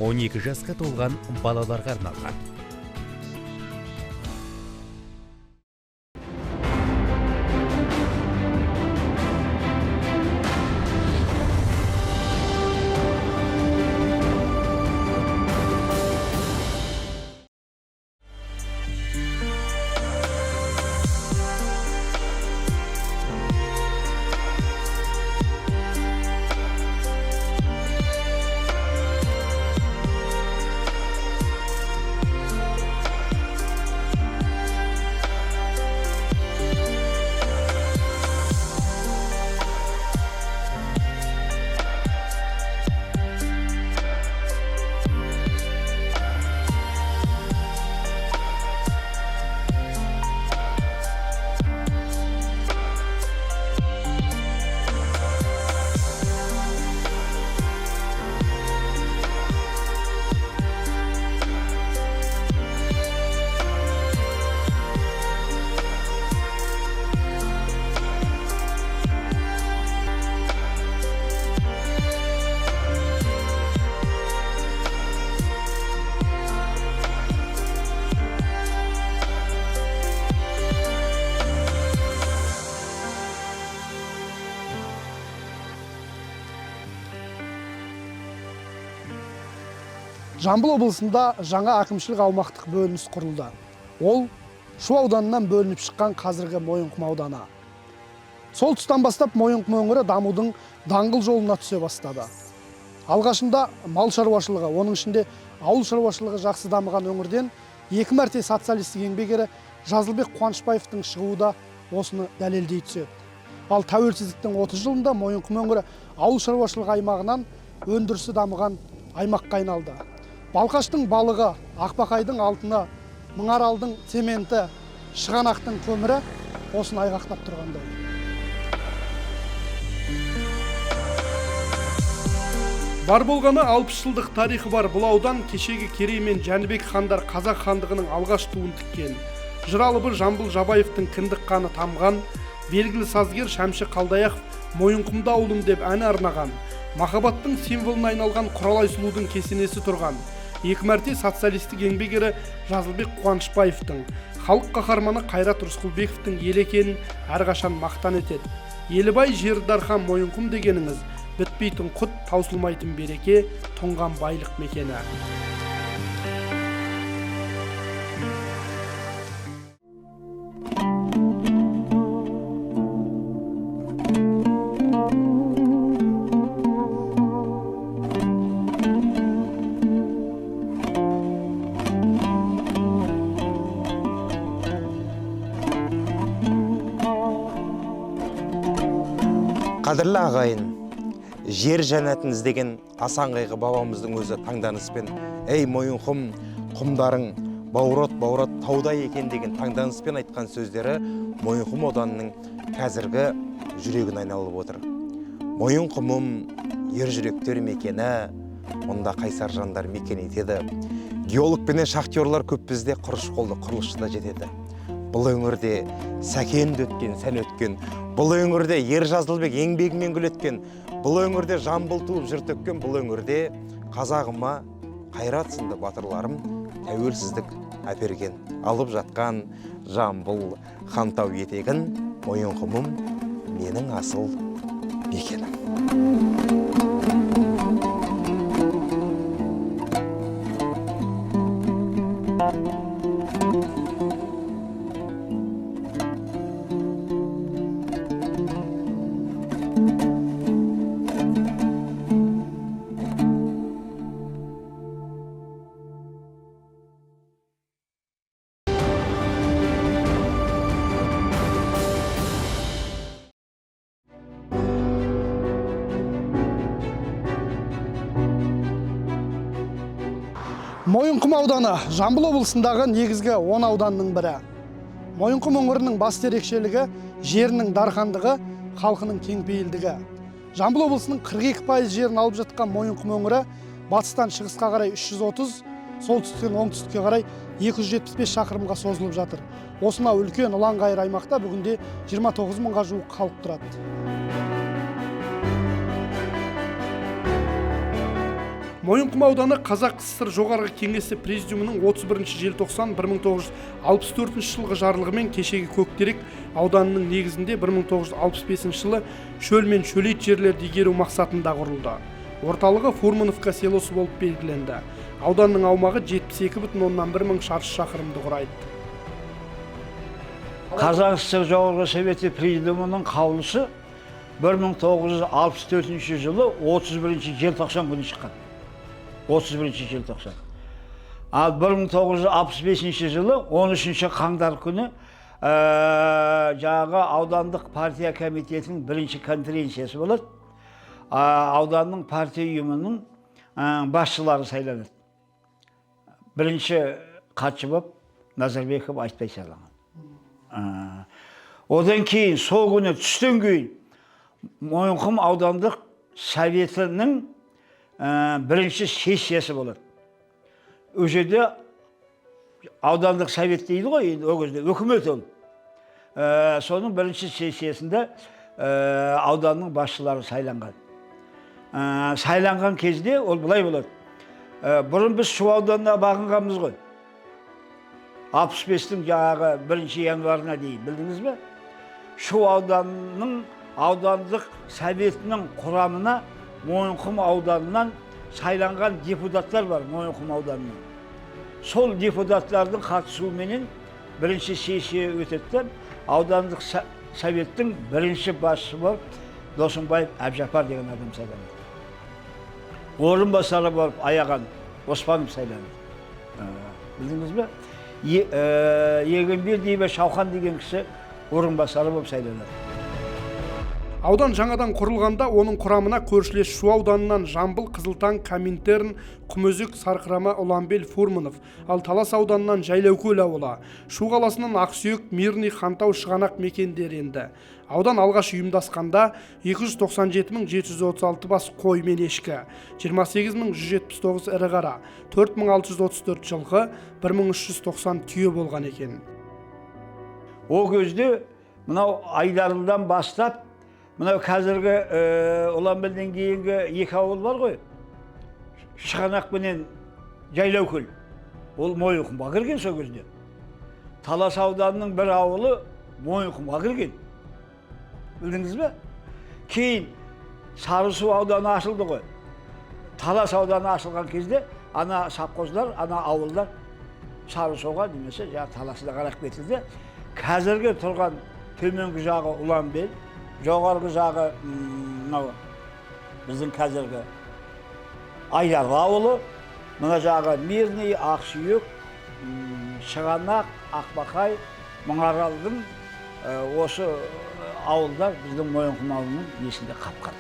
12 жасқа толған балаларға арналған. Жамбыл облысында жаңа әкімшілік аумақтық бөлініс құрылды. Ол Шу ауданынан бөлініп шыққан қазіргі Мойынқұм ауданы. Сол тұстан бастап Мойынқұм өңірі дамудың даңғыл жолына түсе бастады. Алғашында мал шаруашылығы, оның ішінде ауыл шаруашылығы жақсы дамыған өңірден 2 мәрте социалистік еңбек ері Жазылбек Қуанышбаевтың шығуы да осыны дәлелдей түседі. Ал тәуелсіздіктің 30 жылында Мойынқұм өңірі ауыл шаруашылығы аймағынан өндірісі дамыған аймаққа айналды. Балқаштың балығы, Ақбақайдың алтыны, Мыңаралдың цементі, Шығанақтың көмірі осыны айғақтап тұрғандай. Бар болғаны 60 жылдық тарихы бар бұл аудан кешегі Керей мен Жәнібек хандар Қазақ хандығының алғаш туын тіккен. Жыралыбы Жамбыл Жабаевтың кіндік қаны тамған, белгілі сазгер Шәмші Қалдаяқов Мойынқұмда ауылым деп ән арнаған, махаббаттың символына айналған Құралай сұлудың кесенесі тұрған, 2 мәрте социалистік еңбек ері Жазылбек Қуанышбаевтың, халық қаһарманы Қайрат Рысқұлбековтың ел екенін әрқашан мақтан етеді. Елібай жері дархан Мойынқұм дегеніңіз бітпейтін құт, таусылмайтын береке, тұнған байлық мекені. Қадірлі ағайын, жер жәннатын іздеген асан қайғы бабамыздың өзі таңданыспен «Ей Мойынқұм, құмдарың бауырат таудай екен» деген таңданыспен айтқан сөздері Мойынқұм ауданының қазіргі жүрегін айналып отыр. Мойынқұмым ер жүректер мекені, онда қайсар жандар мекен етеді. Геолог пенен шахтерлар көп бізде, құрыш қолды құрылысшы да жетеді. Бұл өңірде сәкен өткен, сән өткен. Бұл өңірде ер Жазылбек еңбегімен гүл өткен. Бұл өңірде Жамбыл туып жыр төккен. Бұл өңірде қазағыма қайрат сынды батырларым тәуелсіздік әперген. Алып жатқан Жамбыл хантау етегін, Мойынқұмым менің асыл мекенім. Мойынқұм ауданы Жамбыл облысындағы негізгі 10 ауданның бірі. Мойынқұм өңірінің басты ерекшелігі жерінің дархандығы, халқының кеңпейілдігі. Жамбыл облысының 42% жерін алып жатқан Мойынқұм өңірі батыстан шығысқа қарай 330, солтүстіктен оңтүстікке қарай 275 шақырымға созылып жатыр. Осынау үлкен ұлан-ғайыр аймақта бүгінде 29 мыңға жуық халық тұрады. Мойынқұм ауданы Қазақ СССР жоғарғы кеңесі президиумының 31 желтоқсан 1964 жылғы жарлығымен кешегі Көктерек ауданының негізінде 1965 жылы шөл мен шөлейт жерлерді игеру мақсатында құрылды. Орталығы Фурмановка селосы болып белгіленді. Ауданның аумағы 72,1 мың шаршы шақырымды құрайды. Қазақ СССР жоғарғы советі президиумының қаулысы 1964 жылы 31 желтоқсан күні шыққан. 31 желтоқсан. Ал 1965 жылы 13 қаңтар күні жаңағы аудандық партия комитетінің бірінші конференциясы болады. Ауданның партия ұйымының басшылары сайланады. Бірінші хатшы болып Назарбеков Айтбай сайланған. Одан кейін сол күні түстен кейін Мойынқұм аудандық советінің бірінші сессиясы болады. Ол жерде аудандық совет дейді ғой, ол кезде үкімет ол. Соның бірінші сессиясында ауданның басшылары сайланған. Сайланған кезде ол былай болады. Бұрын біз Шу ауданына бағынғанбыз ғой. 65-тің жаңағы 1 январына дейін, білдіңіз бе? Шу ауданның аудандық советінің құрамына Мойынқұм ауданынан сайланған депутаттар бар, Мойынқұм ауданынан. Сол депутаттардың қатысуыменен бірінші сессия өтеді. Аудандық советтің бірінші басшысы болып Досымбаев Әбжапар деген адам сайланды. Орынбасары болып Аяған Оспанов сайланды. Білдіңіз бе? Егенбердиев Шауқан деген кісі орынбасары болып сайланды. Аудан жаңадан құрылғанда оның құрамына көршілес Шу ауданынан Жамбыл, Қызылтаң, Коминтерн, Құмөзек, Сарқырама, Ұланбел, Фурманов, ал Талас ауданынан Жайлаукөл ауылы, Шу қаласынан Ақсүйек, Мирный, Хантау, Шығанақ мекендері енді. Аудан алғаш ұйымдасқанда 297.736 бас қой мен ешкі, 28.179 ірі қара, 4.634 жылқы, 1.390 түйе болған екен. Ол кезде мынау Айдарылдан бастап мынау қазіргі Ұланбелден кейінгі екі ауыл бар ғой. Шығанақ пенен Жайлаукөл. Ол Мойынқұмға кірген сол кезде. Талас ауданының бір ауылы Мойынқұмға кірген. Білдіңіз бе? Кейін Сарысу ауданы ашылды ғой. Талас ауданы ашылған кезде ана совхоздар, ана ауылдар Сарысуға немесе Таласына қарап кетілді. Қазіргі тұрған төменгі жағы Ұланбел, жоғарғы жағы біздің қазіргі Айдарлы ауылы, мына жағы Мирный, Ақсүйек, Шығанақ, Ақбақай, Мұңаралдың осы ауылдар біздің Мойынқұм ауылының есінде қапқан.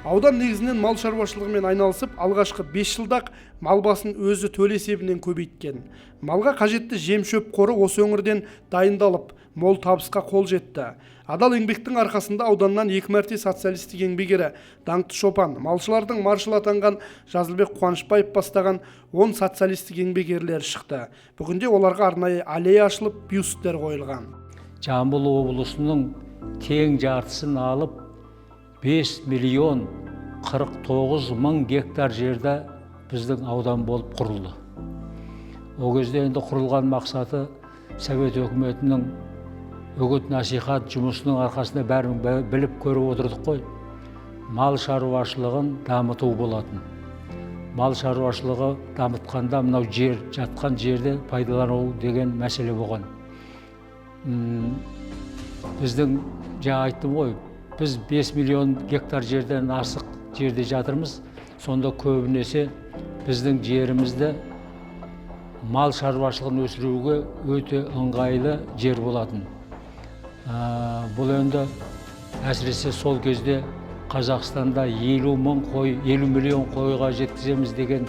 Аудан негізінен мал шаруашылығымен айналысып, алғашқы 5 жылдақ мал басын өзі төл есебінен көбейткен. Малға қажетті жем-шөп қоры осы өңірден дайындалып, мол табысқа қол жетті. Адал еңбектің арқасында ауданнан 2 мәрте социалистік еңбек ері, даңқты шопан, малшылардың маршалы атанған Жазылбек Қуанышбаев бастаған 10 социалистік еңбек ерлері шықты. Бүгінде оларға арнайы аллея ашылып, бюсттер қойылған. Жамбыл облысының тең жартысын алып 5 миллион 49 мың гектар жерде біздің аудан болып құрылды. Ол кезде енді құрылған мақсаты Совет өкіметінің үгіт насихат жұмысының арқасында бәрін біліп көріп отырдық қой. Мал шаруашылығын дамыту болатын. Мал шаруашылығы дамытқанда мынау жер, жатқан жерде пайдалану деген мәселе болған. Біздің жаңа айттым ғой, біз 5 миллион гектар жерден артық жерде жатырмыз. Сонда көбінесе біздің жерімізді мал шаруашылығын өсіруге өте ыңғайлы жер болатын. Бұл енді әсіресе сол кезде Қазақстанда 50 миллион қойға жеткіземіз деген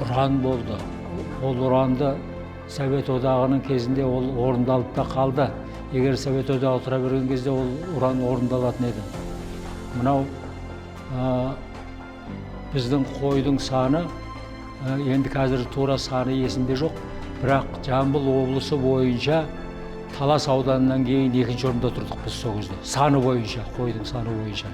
ұран болды. Ол ұранды Совет одағының кезінде ол орындалып та қалды. Егер Совет одағы тұра берген кезде ол ұран орындалатын еді. Мынау біздің қойдың саны, енді қазір тура саны есімде жоқ, бірақ Жамбыл облысы бойынша Талас ауданынан кейін 2-ші орында тұрдық біз сол кезде. Саны бойынша, қойдың саны бойынша.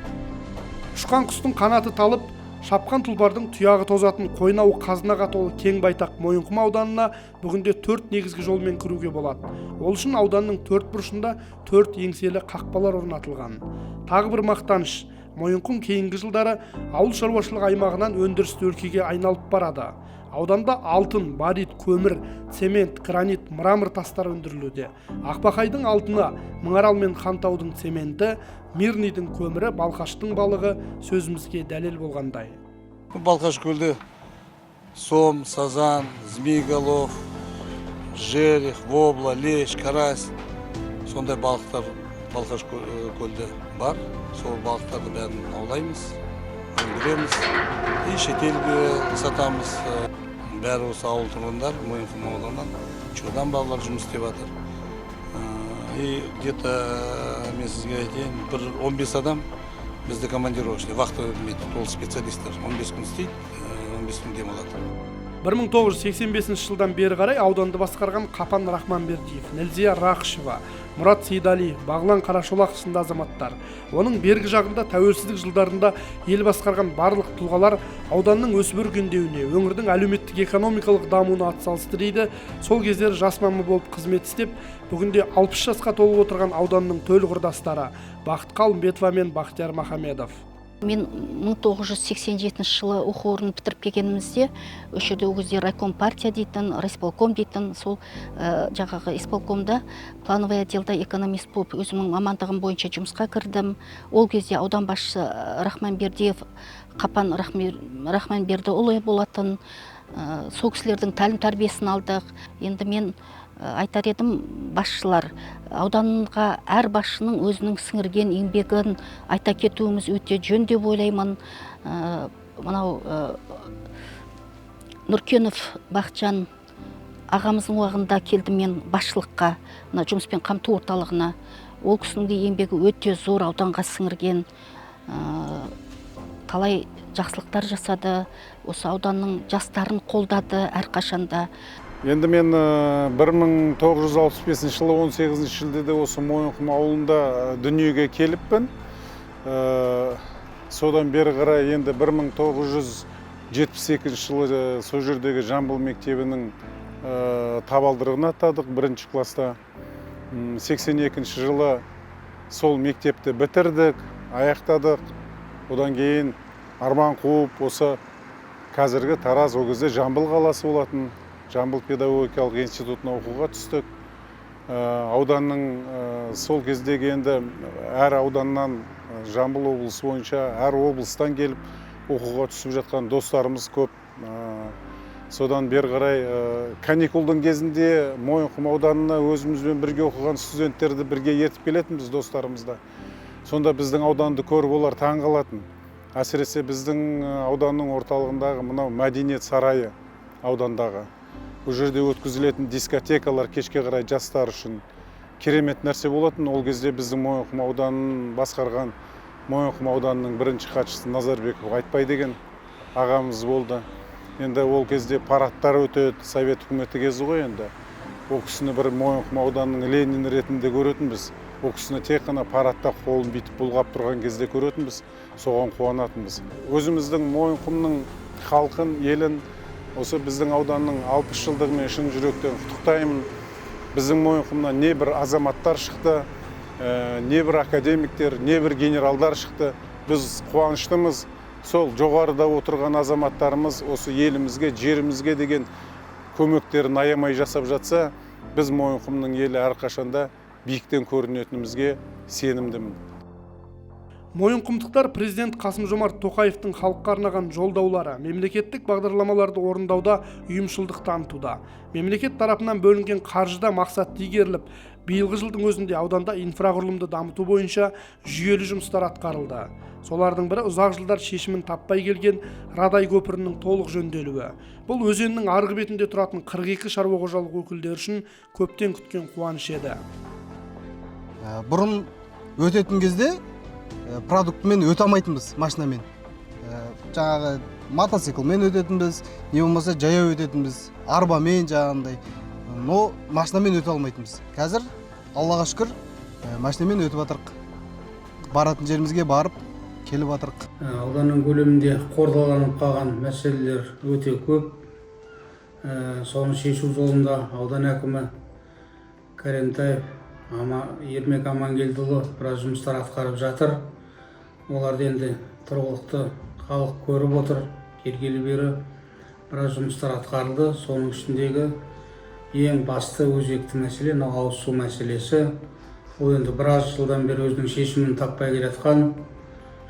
Ұшқан құстың қанаты талып, Шапқан тұлпардың тұяғы тозатын қойнауы қазынаға толы кең байтақ Мойынқұм ауданына бүгінде 4 негізгі жолмен кіруге болады. Ол үшін ауданның 4 бұрышында 4 еңселі қақпалар орнатылған. Тағы бір мақтаныш, Мойынқұм кейінгі жылдары ауыл шаруашылық аймағынан өндірісті өлкеге айналып барады. Ауданда алтын, барит, көмір, цемент, гранит, мрамор тастар өндірілуде. Ақбақайдың алтыны, Мыңарал мен Хантаудың цементі, Мирныйдың көмірі, Балқаштың балығы сөзімізге дәлел болғандай. Балқаш көлде сом, сазан, змейголов, жерех, вобла, лещ, карась, сондай балықтар Балқаш көлде бар. Сол балықтарды бәрін аулаймыз, өндіреміз, шетелге сатамыз. Бәрі осы ауыл тұрғындар, Мойынқұм ауданынан чудан балалар жұмыс істеп жатыр. Где-то мен сізге айтайын, бір 15 адам бізді командировочный, вахта ол специалисттер 15 күн істейді, 15 күн демалады. 1985 жылдан бері қарай ауданды басқарған Қапан Рахманбердиев, Нәлзия Рақышева, Мұрат Сейдалиев, Бағлан Қарашолақ сынды азаматтар. Оның бергі жағында тәуелсіздік жылдарында ел басқарған барлық тұлғалар ауданның өсіп өркендеуіне, өңірдің әлеуметтік экономикалық дамуына атсалысты дейді. Сол кездері жас маман болып қызмет істеп, бүгінде 60 жасқа толып отырған ауданның төл құрдастары Бақыт Қалымбетова мен Бақтияр Махамедов. Мен 1987 жылы оқу орнын бітіріп келгенімізде, осы жерде ол кезде райком партия дейтін, райисполком дейтін, сол жаңағы исполкомда плановый отделда экономист болып өзімнің мамандығым бойынша жұмысқа кірдім. Ол кезде аудан басшысы Рахманбердиев, Қапан Рахманбердіұлы болатын. Сол кісілердің тәлім тәрбиесін алдық. Енді мен айтар едім, басшылар ауданға әр басшының өзінің сіңірген еңбегін айта кетуіміз өте жөн деп ойлаймын. Мынау Нұркенов Бақытжан ағамыздың уағында келді мен басшылыққа, жұмыспен қамту орталығына. Ол кісінің де еңбегі өте зор, ауданға сіңірген, талай жақсылықтар жасады, осы ауданның жастарын қолдады әрқашанда. Енді мен 1965 жылы 18 шілдеде осы Мойынқұм ауылында дүниеге келіппін. Содан бері қарай енді 1972 жылы сол жердегі Жамбыл мектебінің табалдырығын аттадық 1-ші класста. 82 жылы сол мектепті бітірдік, аяқтадық. Одан кейін арман қуып осы қазіргі Тараз, ол кезде Жамбыл қаласы болатын. Жамбыл педагогикалық институтына оқуға түстік. Ауданның сол кездегі енді әр ауданнан, Жамбыл облысы бойынша әр облыстан келіп оқуға түсіп жатқан достарымыз көп. Содан бері қарай каникулдың кезінде Мойынқұм ауданына өзімізбен бірге оқыған студенттерді бірге ертіп келетінбіз достарымызда. Сонда біздің ауданды көріп олар таң қалатын. Әсіресе біздің ауданның орталығындағы мынау мәдениет сарайы аудандағы. Бұл жерде өткізілетін дискотекалар кешке қарай жастар үшін керемет нәрсе болатын. Ол кезде біздің Мойынқұм ауданын басқарған Мойынқұм ауданының 1-ші хатшысы Назарбеков Айтбай деген ағамыз болды. Енді ол кезде парадтар өтеді, совет үкіметі кезі ғой енді. Ол кісіні бір Мойынқұм ауданының Ленин ретінде көретінбіз. Ол кісіні тек қана парадта қолын бүйтіп бұлғап тұрған кезде көретінбіз, соған қуанатынбыз. Өзіміздің Мойынқұмның халқын, елін осы біздің ауданның 60 жылдығымен шын жүректен құттықтаймын. Біздің Мойынқұмнан не бір азаматтар шықты, не бір академиктер, не бір генералдар шықты. Біз қуаныштымыз. Сол жоғарыда отырған азаматтарымыз осы елімізге, жерімізге деген көмектерін аямай жасап жатса, біз Мойынқұмның елі әрқашанда биіктен көрінетінімізге сенімдімін. Мойынқұмдықтар президент Қасым-Жомарт Тоқаевтың халыққа арнаған жолдаулары, мемлекеттік бағдарламаларды орындауда ұйымшылдық танытуда. Мемлекет тарапынан бөлінген қаржыда мақсатты игеріліп, биылғы жылдың өзінде ауданда инфрақұрылымды дамыту бойынша жүйелі жұмыстар атқарылды. Солардың бірі ұзақ жылдар шешімін таппай келген Радай көпірінің толық жөнделуі. Бұл өзеннің арғы бетінде тұратын 42 шаруа қожалық өкілдері үшін көптен күткен қуаныш еді. Бұрын өтетін кезде продуктымен өте алмайтынбыз машинамен. Жаңағы мотоциклмен өтетінбіз, не болмаса жаяу өтетінбіз, арбамен жаңағындай. Но машинамен өте алмайтынбыз. Қазір Аллаға шүкір машинамен өтіп жатырық. Баратын жерімізге барып келіп жатырық. Ауданның көлемінде қордаланып қалған мәселелер өте көп. Соны шешу жолында аудан әкімі Карентаев Ермек Амангелдіұлы біраз жұмыстар атқарып жатыр. Оларды енді тұрғылықты халық көріп отыр. Келгелі бері біраз жұмыстар атқарылды. Соның ішіндегі ең басты өзекті мәселе ауыз су мәселесі. Ол енді біраз жылдан бері өзінің шешімін таппай келе жатқан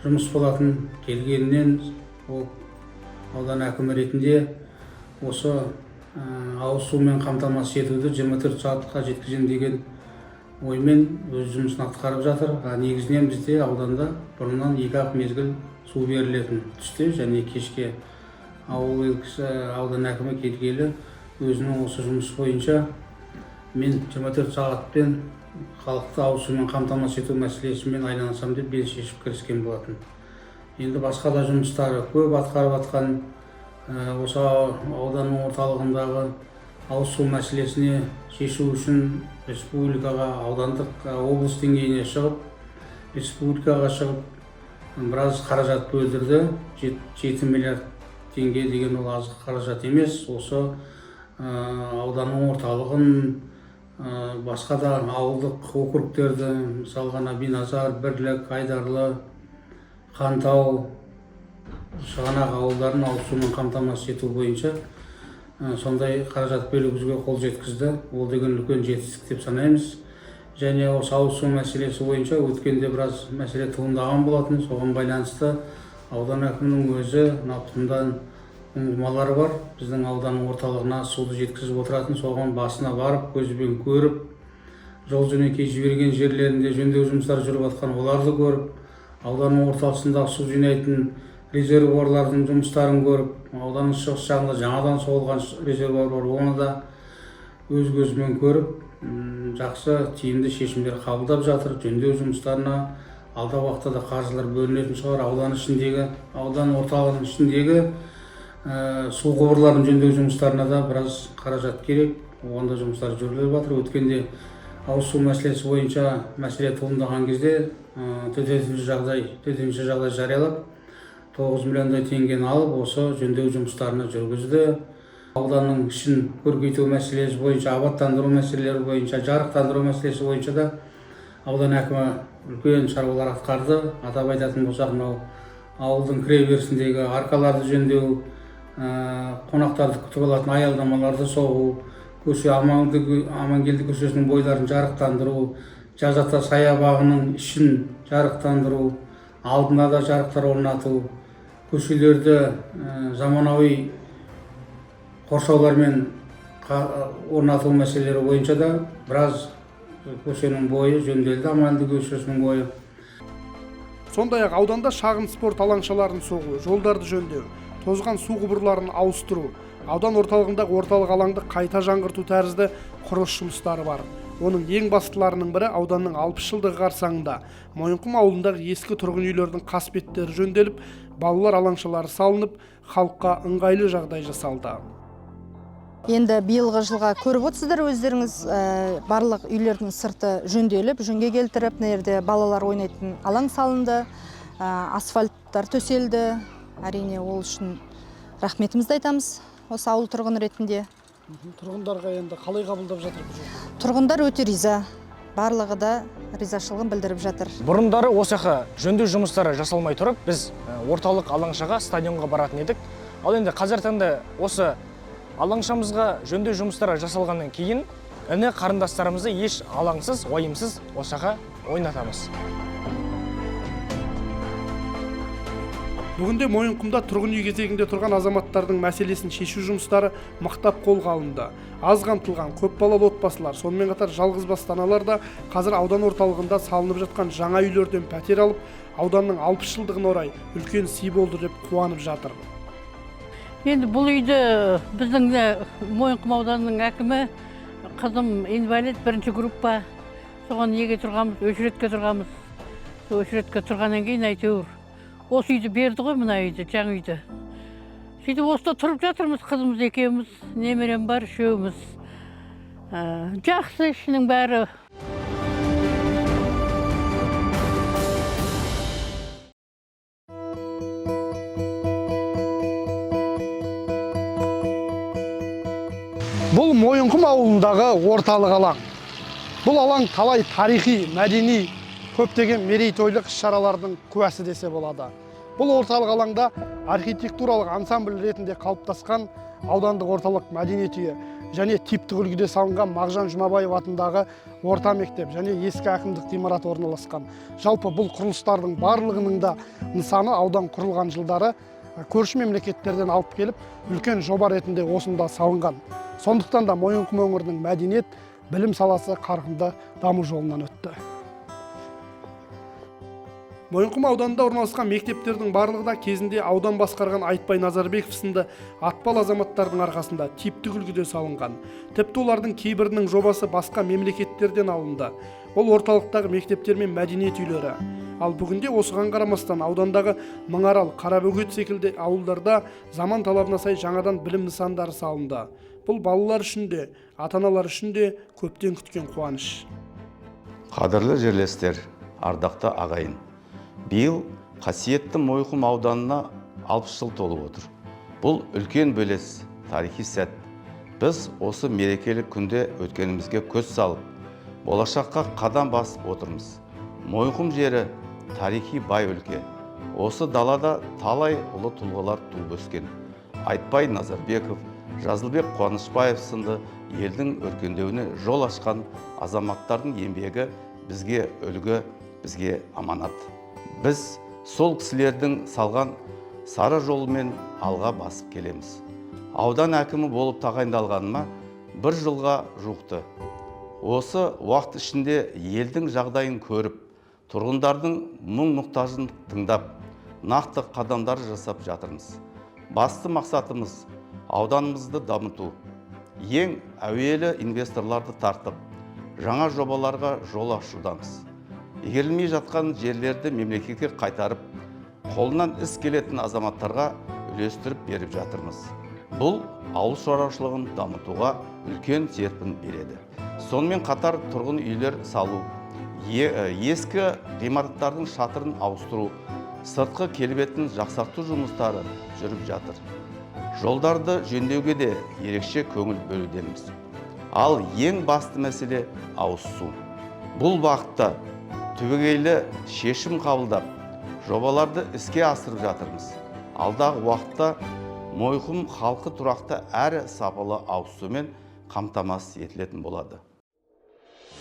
жұмыс болатын. Келгеннен ол аудан әкімі ретінде осы ауыз сумен қамтамасыз етуді 24 сағатқа жеткізем деген оймен өз жұмысын атқарып жатыр. Негізінен бізде ауданда бұрыннан 2-ақ мезгіл су берілетін, түсте және кешке. Аудан әкімі келгелі өзінің осы жұмыс бойынша мен 24 сағатпен халықты ауыз сумен қамтамасыз ету мәселесімен айналысам деп бел шешіп кіріскен болатын. Енді басқа да жұмыстары көп атқарып жатқан. Осы ауданның орталығындағы ауыз су мәселесіне шешу үшін республикаға, аудандық, облыс деңгейіне шығып, республикаға шығып біраз қаражат бөлдірді. 7 миллиард теңге деген ол аз қаражат емес. Осы ауданның орталығын, басқа да ауылдық округтерді, мысалға Биназар, Бірлік, Айдарлы, Хантау, Шығанақ ауылдарын ауыз сумен қамтамасыз ету бойынша сондай қаражат бөлуге қол жеткізді. Ол деген үлкен жетістік деп санаймыз. Және осы ауыз су мәселесі бойынша өткенде біраз мәселе туындаған болатын. Соған байланысты аудан әкімінің өзі наптымдан ұңғымалары бар. Біздің ауданның орталығына суды жеткізіп отыратын. Соған басына барып, көзбен көріп, жол жөнекей жіберген жерлерінде жөндеу жұмыстары жүріп жатқан оларды көріп, ауданның орталығында су жинайтын резервуарлардың жұмыстарын көріп, ауданның шығыс жағында жаңадан соғылған резервуар бар, оны да өз көзімен көріп, жақсы тиімді шешімдер қабылдап жатыр. Жөндеу жұмыстарына алда уақытта да қаржылар бөлінетін шығар. Аудан орталығының ішіндегі су құбырларын жөндеу жұмыстарына да біраз қаражат керек. Оған да жұмыстар жүргізіліп жатыр. Өткенде ауыз су мәселесі бойынша мәселе туындаған кезде төтенше жағдай жариялап 9 миллиондай теңгені алып, осы жөндеу жұмыстарына жүргізді. Ауданның ішін көркейту мәселесі бойынша, абаттандыру мәселелері бойынша, жарықтандыру мәселесі бойынша да аудан әкімі үлкен шаруалар атқарды. Атап айтатын болсақ, ауылдың кіреберісіндегі аркаларды жөндеу, қонақтарды күтіп алатын аялдамаларды соғу, көше Амангелді көшесінің бойларын жарықтандыру, Жазата саябағының ішін жарықтандыру, алдына да жарықтар орнату, көшелерді заманауи қоршаулармен орнату мәселелері бойынша да біраз көшенің бойы жөнделді. Амангелді көшесінің бойы. Сондай-ақ ауданда шағын спорт алаңшаларын соғу, жолдарды жөндеу, тозған су құбырларын ауыстыру, аудан орталығындағы орталық алаңды қайта жаңғырту тәрізді құрылыс жұмыстары бар. Оның ең бастыларының бірі ауданның 60 жылдығы қарсаңында Мойынқұм ауылындағы ескі тұрғын үйлердің қасбеттері жөнделіп, балалар алаңшалары салынып, халыққа ыңғайлы жағдай жасалды. Енді биылғы жылға көріп отырсыздар өздеріңіз, барлық үйлердің сырты жөнделіп, жөнге келтіріп, мына жерде балалар ойнайтын алаң салынды, асфальттар төселді. Әрине ол үшін рахметімізді айтамыз осы ауыл тұрғыны ретінде. Тұрғындарға енді қалай қабылдап жатыр? Тұрғындар өте риза, барлығы да ризашылығын білдіріп жатыр. Бұрындары осы жаққа жөндеу жұмыстары жасалмай тұрып, біз орталық алаңшаға, стадионға баратын едік. Ал енді қазір таңда осы алаңшамызға жөндеу жұмыстары жасалғаннан кейін іні қарындастарымызды еш алаңсыз, уайымсыз осы жаққа ойнатамыз. Бүгінде Мойынқұмда тұрғын үй кезегінде тұрған азаматтардың мәселесін шешу жұмыстары мықтап қолға алынды. Аз қамтылған көпбалалы отбасылар, сонымен қатар жалғызбасты аналар да қазір аудан орталығында салынып жатқан жаңа үйлерден пәтер алып, ауданның 60 жылдығына орай үлкен сый болды деп қуанып жатыр. Енді бұл үйді біздің Мойынқұм ауданының әкімі қызым инвалид 1-ші группа. Соған неге тұрғанбыз, өшіретке тұрғанбыз. Өшіретке тұрғаннан кейін әйтеуір осы үйді берді ғой, мына үйді, жаңа үйді. Сөйтіп осында тұрып жатырмыз, қызымыз екеуміз, немерем бар, үшеуміз. Жақсы, ішінің бәрі. Бұл Мойынқұм ауылындағы орталық алаң. Бұл алаң талай тарихи, мәдени, көптеген мерейтойлық іс-шаралардың куәсі десе болады. Бұл орталық алаңда архитектуралық ансамбль ретінде қалыптасқан аудандық орталық мәдениет үйі және типтік үлгіде салынған Мағжан Жұмабаев атындағы орта мектеп және ескі әкімдік ғимараты орналасқан. Жалпы бұл құрылыстардың барлығының да нысаны аудан құрылған жылдары көрші мемлекеттерден алып келіп, үлкен жоба ретінде осында салынған. Сондықтан да Мойынқұм өңірінің мәдениет, білім саласы қарқынды даму жолынан өтті. Мойынқұм ауданында орналасқан мектептердің барлығы да кезінде аудан басқарған Айтбай Назарбеков сынды атпал азаматтардың арқасында типтік үлгіде салынған. Тіпті олардың кейбірінің жобасы басқа мемлекеттерден алынды. Ол орталықтағы мектептер мен мәдениет үйлері. Ал бүгінде осыған қарамастан аудандағы Мыңарал, Қарабөгет секілді ауылдарда заман талабына сай жаңадан білім нысандары салынды. Бұл балалар үшін де, ата-аналар үшін де көптен күткен қуаныш. Қадірлі жерлестер, ардақты ағайын. Биыл қасиетті Мойынқұм ауданына 60 жыл толып отыр. Бұл үлкен белес, тарихи сәт. Біз осы мерекелік күнде өткенімізге көз салып, болашаққа қадам басып отырмыз. Мойынқұм жері тарихи бай өлке. Осы далада талай ұлы тұлғалар туып өскен. Айтбай Назарбеков, Жазылбек Қуанышбаев сынды елдің өркендеуіне жол ашқан азаматтардың еңбегі бізге үлгі, бізге аманат. Біз сол кісілердің салған сары жолымен алға басып келеміз. Аудан әкімі болып тағайындалғаныма 1 жылға жуықты. Осы уақыт ішінде елдің жағдайын көріп, тұрғындардың мұң-мұқтажын тыңдап, нақты қадамдар жасап жатырмыз. Басты мақсатымыз ауданымызды дамыту. Ең әуелі инвесторларды тартып, жаңа жобаларға жол ашудамыз. Игерілмей жатқан жерлерді мемлекетке қайтарып, қолынан іс келетін азаматтарға үлестіріп беріп жатырмыз. Бұл ауыл шаруашылығын дамытуға үлкен серпін береді. Сонымен қатар тұрғын үйлер салу, ескі ғимараттардың шатырын ауыстыру, сыртқы келбетін жақсарту жұмыстары жүріп жатыр. Жолдарды жөндеуге де ерекше көңіл бөлудеміз. Ал ең басты мәселе ауыз су. Бұл бағытта түбегейлі шешім қабылдап, жобаларды іске асырып жатырмыз. Алдағы уақытта Мойынқұм халқы тұрақты әрі сапалы ауыз сумен қамтамасыз етілетін болады.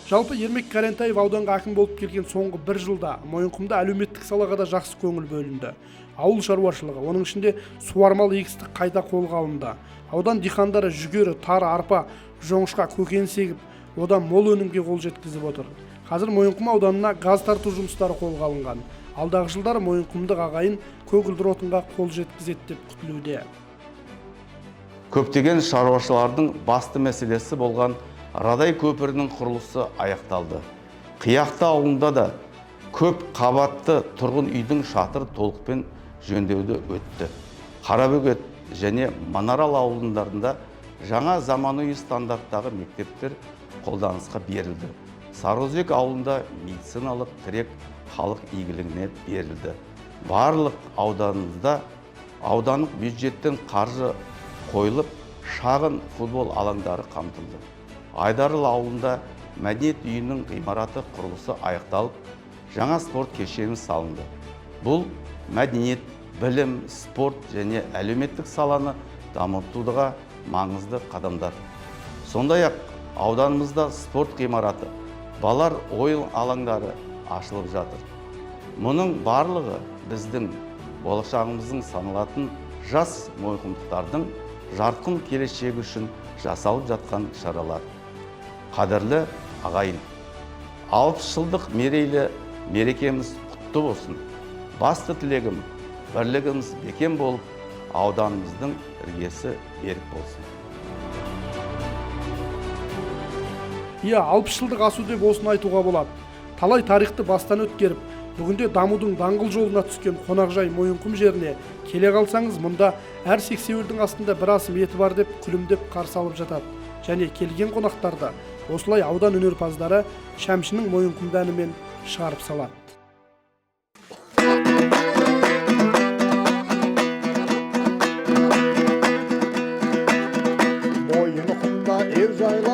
Жалпы Ермек Карентаев ауданға әкім болып келген соңғы 1 жылда Мойынқұмда әлеуметтік салаға да жақсы көңіл бөлінді. Ауыл шаруашылығы, оның ішінде суармалы егістік қайта қолға алынды. Аудан диқандары жүгері, тары, арпа, жоңышқа, көкөніс егіп, одан мол өнімге қол жеткізіп отыр. Қазір Мойынқұм ауданына газ тарту жұмыстары қолға алынған. Алдағы жылдары Мойынқұмдық ағайын көгілдір отынға қол жеткізеді деп күтілуде. Көптеген шаруашылардың басты мәселесі болған Радай көпірінің құрылысы аяқталды. Қияқты ауылында да көп қабатты тұрғын үйдің шатыр толықпен жөндеуді өтті. Қарабөгет және Манарал ауылдарында жаңа заманауи стандарттағы мектептер қолданысқа берілді. Сарыөзек ауылында медициналық тірек халық игілігіне берілді. Барлық ауданымызда аудандық бюджеттен қаржы қойылып, шағын футбол алаңдары қамтылды. Айдарыл ауылында мәдениет үйінің ғимараты құрылысы аяқталып, жаңа спорт кешені салынды. Бұл мәдениет, білім, спорт және әлеуметтік саланы дамытуға маңызды қадамдар. Сондай-ақ ауданымызда спорт ғимараты, балалар ойын алаңдары ашылып жатыр. Мұның барлығы біздің болашағымыздың саналатын жас мойынқұмдықтардың жарқын келешегі үшін жасалып жатқан шаралар. Қадірлі ағайын, 60 жылдық мерейлі мерекеміз құтты болсын. Басты тілегім, бірлігіміз бекем болып, ауданымыздың іргесі берік болсын. 60 жылдық асу деп осыны айтуға болады. Талай тарихты бастан өткеріп, бүгінде дамудың даңғыл жолына түскен қонақжай Мойынқұм жеріне келе қалсаңыз, мұнда әр сексеуілдің астында бір асым еті бар деп күлімдеп қарсы алып жатады. Және келген қонақтарды осылай аудан өнерпаздары шәмшінің Мойынқұмды әнімен шығарып салады. Мойынқұмда жайлы